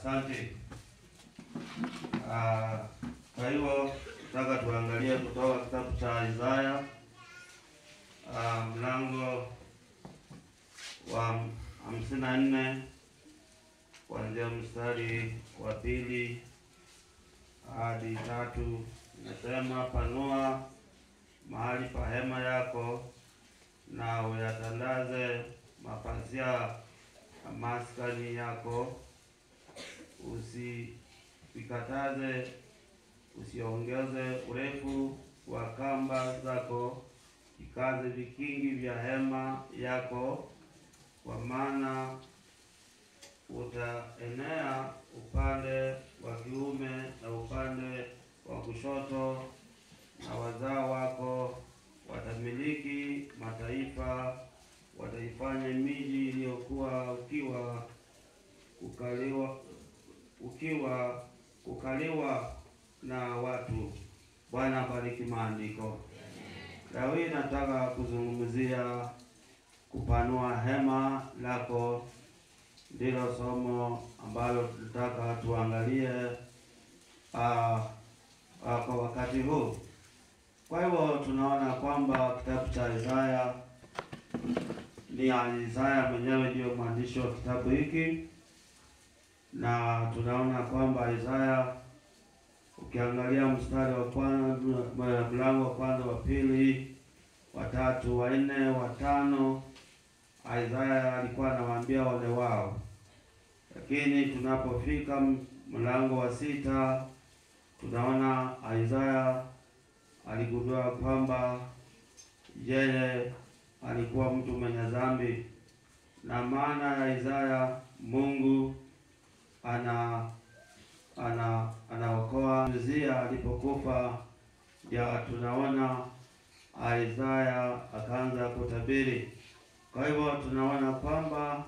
Asante. Kwa hiyo nataka tuangalie kutoka kitabu cha Isaya mlango wa 54 kuanzia mstari wa 2 hadi 3. Nasema, panua mahali pa hema yako na uyatandaze mapazia ya maskani yako, usikataze, usiongeze urefu wa kamba zako, ikaze vikingi vya hema yako, kwa maana utaenea upande wa kiume na upande wa kushoto, na wazao wako watamiliki mataifa, wataifanya miji iliyokuwa kukaliwa na watu. Bwana bariki maandiko. Leo hii nataka kuzungumzia kupanua hema lako, ndilo somo ambalo tunataka tuangalie kwa wakati huu. Kwa hivyo tunaona kwamba kitabu cha Isaya ni Isaya mwenyewe ndio mwandishi wa kitabu hiki, na tunaona kwamba Isaya, ukiangalia mstari wa kwanza, mlango wa kwanza, wa pili, wa tatu, wa nne, wa tano, Isaya alikuwa anawaambia wale wao. Lakini tunapofika mlango wa 6, tunaona Isaya aligundua kwamba yeye alikuwa mtu mwenye dhambi, na maana ya Isaya, Mungu anaokoa. Uzia alipokufa, ya tunaona Isaya akaanza kutabiri. Kwa hivyo tunaona kwamba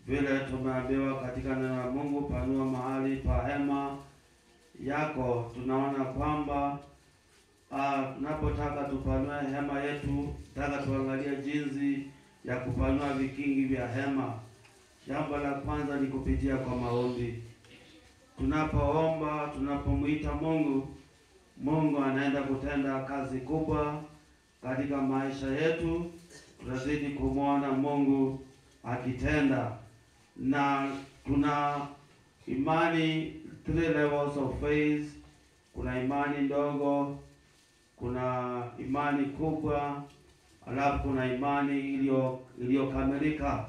vile tumeambiwa katika neno la Mungu, panua mahali pa hema yako, tunaona kwamba tunapotaka tupanue hema yetu, nataka tuangalie jinsi ya kupanua vikingi vya hema. Jambo la kwanza ni kupitia kwa maombi. Tunapoomba, tunapomwita Mungu, Mungu anaenda kutenda kazi kubwa katika maisha yetu. Tunazidi kumwona Mungu akitenda, na tuna imani, 3 levels of faith. Kuna imani ndogo, kuna imani kubwa, alafu kuna imani iliyokamilika.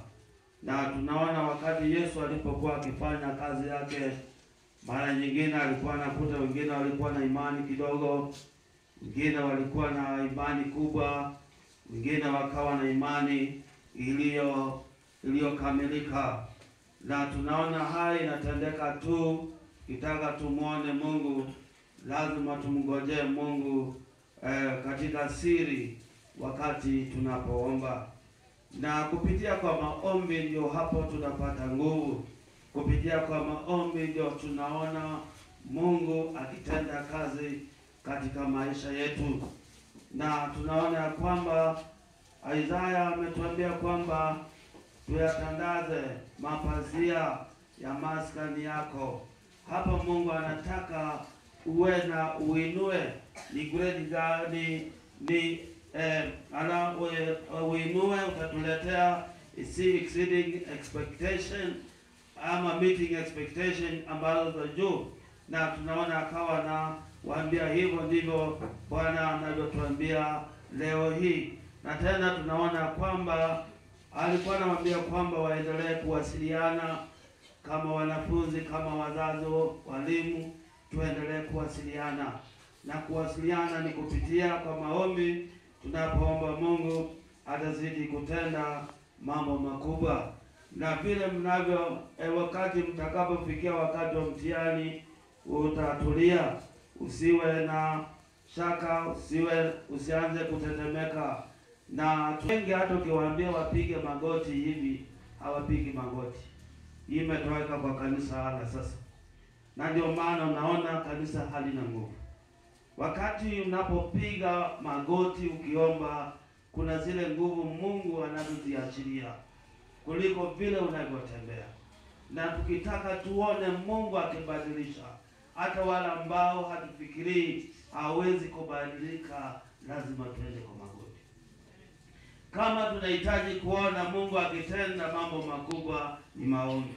Na tunaona wakati Yesu alipokuwa akifanya kazi yake, mara nyingine alikuwa anakuta wengine walikuwa na imani kidogo, wengine walikuwa na imani kubwa, wengine wakawa na imani iliyokamilika. Na tunaona haya inatendeka tu kitaka tumuone Mungu. Lazima tumngojee Mungu katika siri wakati tunapoomba, na kupitia kwa maombi ndio hapo tunapata nguvu. Kupitia kwa maombi ndio tunaona Mungu akitenda kazi katika maisha yetu. Na tunaona kwamba Isaya ametuambia kwamba tuyatandaze mapazia ya maskani yako. Hapa Mungu anataka uwe na uinue. Ni grade gani? Uinue, utatuletea exceeding expectation ama meeting expectation ambazo za juu. Na tunaona akawa na waambia hivyo ndivyo Bwana anavyotuambia leo hii. Na tena tunaona kwamba alikuwa anawaambia kwamba waendelee kuwasiliana kama wanafunzi, kama wazazi, walimu, tuendelee kuwasiliana. Na kuwasiliana ni kupitia kwa maombi. Tunapoomba, Mungu atazidi kutenda mambo makubwa. Na vile mnavyo wakati mtakapofikia wakati wa mtihani, utatulia, usiwe na shaka, usianze kutetemeka. Na wengi hata ukiwaambia wapige magoti hivi, hawapigi magoti. Hii imetoweka kwa kanisa hala sasa. Na ndio maana unaona kanisa halina nguvu. Wakati unapopiga magoti ukiomba, kuna zile nguvu Mungu anazoziachilia kuliko vile unavyotembea. na tukitaka tuone Mungu akibadilisha hata wale ambao hatufikirii hawezi kubadilika, lazima tuende kwa magoti. Kama tunahitaji kuona Mungu akitenda mambo makubwa, ni maombi.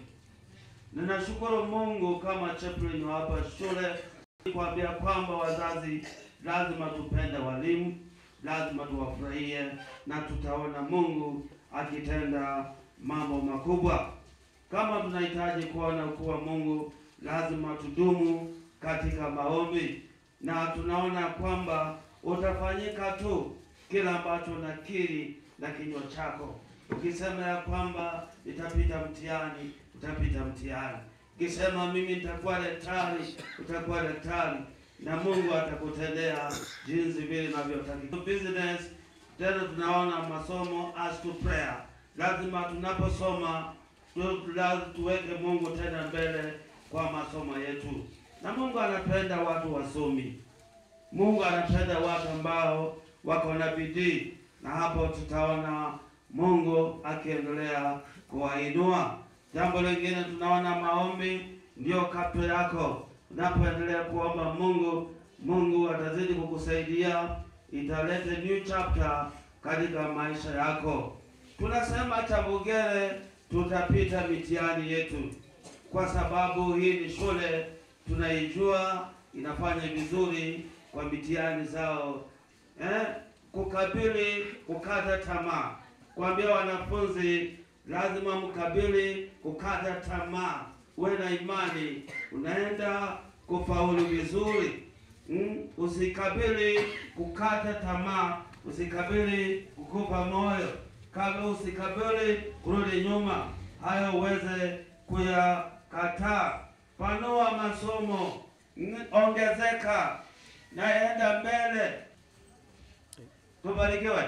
Ninashukuru Mungu kama chaplain hapa shule kuambia kwamba wazazi lazima tupende walimu, lazima tuwafurahie, na tutaona Mungu akitenda mambo makubwa. Kama tunahitaji kuona kuwa Mungu, lazima tudumu katika maombi, na tunaona kwamba utafanyika tu kila ambacho nakiri na kinywa chako. Ukisema ya kwamba nitapita mtihani, utapita mtihani. Ukisema mimi nitakuwa daktari, utakuwa daktari, na Mungu atakutendea jinsi vile inavyotaka. Business, tena tunaona masomo as to prayer. Lazima tunaposoma tuweke Mungu tena mbele kwa masomo yetu. Na Mungu anapenda watu wasomi. Mungu anapenda watu ambao wako na bidii, na hapo tutaona Mungu akiendelea kuwainua. Jambo lingine tunaona maombi ndio kapu yako. Unapoendelea kuomba Mungu, Mungu atazidi kukusaidia, italete new chapter katika maisha yako. Tunasema Chabugere tutapita mitihani yetu, kwa sababu hii ni shule tunaijua inafanya vizuri kwa mitihani zao. Kukabili kukata tamaa. Kuambia wanafunzi lazima mkabili kukata tamaa. Uwe na imani, unaenda kufaulu vizuri. Usikabili kukata tamaa, usikabili kukupa moyo, kama usikabili kurudi nyuma. Hayo uweze kuyakataa. Panua masomo, ongezeka, naenda mbele. Tubarikiwe.